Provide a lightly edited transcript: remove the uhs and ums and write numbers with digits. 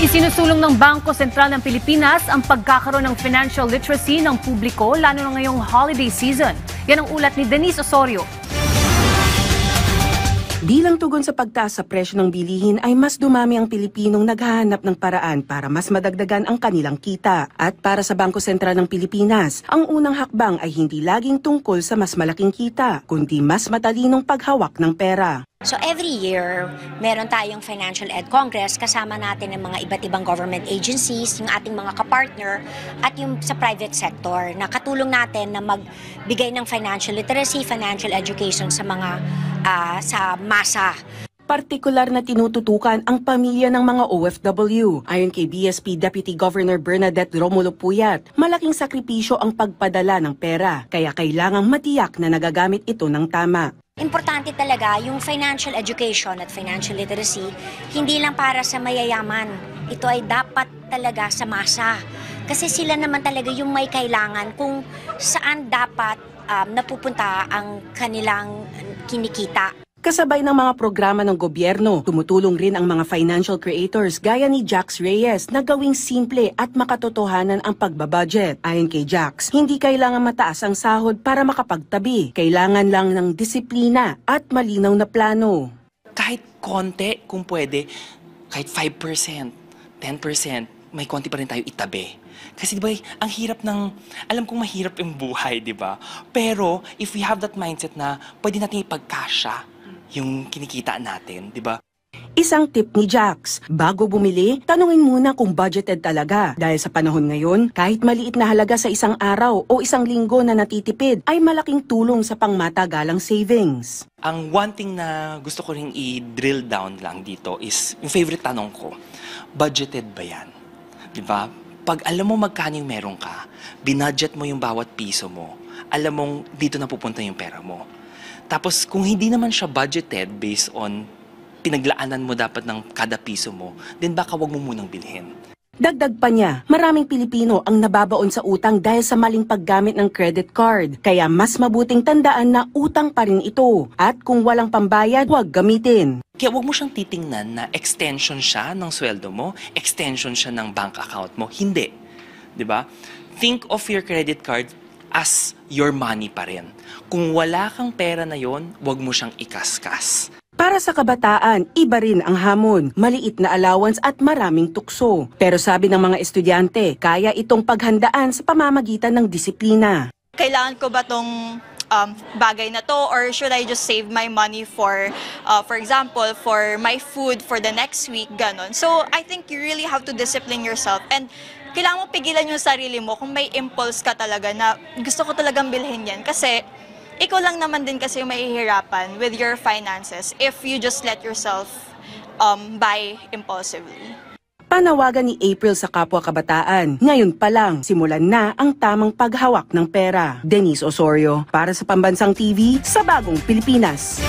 Isinusulong ng Bangko Sentral ng Pilipinas ang pagkakaroon ng financial literacy ng publiko lalo na ngayong holiday season. Yan ang ulat ni Denise Osorio. Bilang tugon sa pagtaas sa presyo ng bilihin ay mas dumami ang Pilipinong naghahanap ng paraan para mas madagdagan ang kanilang kita. At para sa Bangko Sentral ng Pilipinas, ang unang hakbang ay hindi laging tungkol sa mas malaking kita, kundi mas matalinong paghawak ng pera. So every year, meron tayong Financial Ed Congress, kasama natin ng mga iba't ibang government agencies, yung ating mga kapartner, at yung sa private sector, na katulong natin na magbigay ng financial literacy, financial education sa mga sa masa. Partikular na tinututukan ang pamilya ng mga OFW. Ayon kay BSP Deputy Governor Bernadette Romulo Puyat, malaking sakripisyo ang pagpadala ng pera, kaya kailangang matiyak na nagagamit ito ng tama. Importante talaga yung financial education at financial literacy, hindi lang para sa mayayaman. Ito ay dapat talaga sa masa. Kasi sila naman talaga yung may kailangan kung saan dapat napupunta ang kanilang kinikita. Kasabay ng mga programa ng gobyerno, tumutulong rin ang mga financial creators gaya ni Jax Reyes na gawing simple at makatotohanan ang pagbabudget. Ayon kay Jax, hindi kailangan mataas ang sahod para makapagtabi. Kailangan lang ng disiplina at malinaw na plano. Kahit konti, kung pwede, kahit 5%, 10%, may konti pa rin tayo itabi. Kasi di ba, ang hirap ng, alam kong mahirap yung buhay, di ba? Pero, if we have that mindset na pwede natin ipagkasya yung kinikita natin, di ba? Isang tip ni Jax, bago bumili, tanungin muna kung budgeted talaga. Dahil sa panahon ngayon, kahit maliit na halaga sa isang araw o isang linggo na natitipid, ay malaking tulong sa pangmatagalang savings. Ang one thing na gusto ko rin i-drill down lang dito is, yung favorite tanong ko, budgeted ba yan? Di ba? Pag alam mo magkano yung meron ka, binudget mo yung bawat piso mo, alam mong dito na pupunta yung pera mo. Tapos kung hindi naman siya budgeted based on pinaglaanan mo dapat ng kada piso mo, then baka wag mo munang bilhin. Dagdag pa niya, maraming Pilipino ang nababaon sa utang dahil sa maling paggamit ng credit card. Kaya mas mabuting tandaan na utang pa rin ito. At kung walang pambayad, huwag gamitin. Kaya wag mo siyang titingnan na extension siya ng sweldo mo, extension siya ng bank account mo. Hindi. Diba? Think of your credit card as your money pa rin. Kung wala kang pera na yon, wag mo siyang ikaskas. Para sa kabataan, iba rin ang hamon, maliit na allowance at maraming tukso. Pero sabi ng mga estudyante, kaya itong paghandaan sa pamamagitan ng disiplina. Kailangan ko ba tong bagay na to, or should I just save my money for example, for my food for the next week, ganon. So I think you really have to discipline yourself, and kailangan mo pigilan yung sarili mo kung may impulse ka talaga na gusto ko talagang bilhin yan. Kasi ikaw lang naman din kasi yung mahihirapan with your finances if you just let yourself buy impulsively. Panawagan ni April sa kapwa kabataan. Ngayon pa lang, simulan na ang tamang paghawak ng pera. Denise Osorio, para sa Pambansang TV, sa Bagong Pilipinas.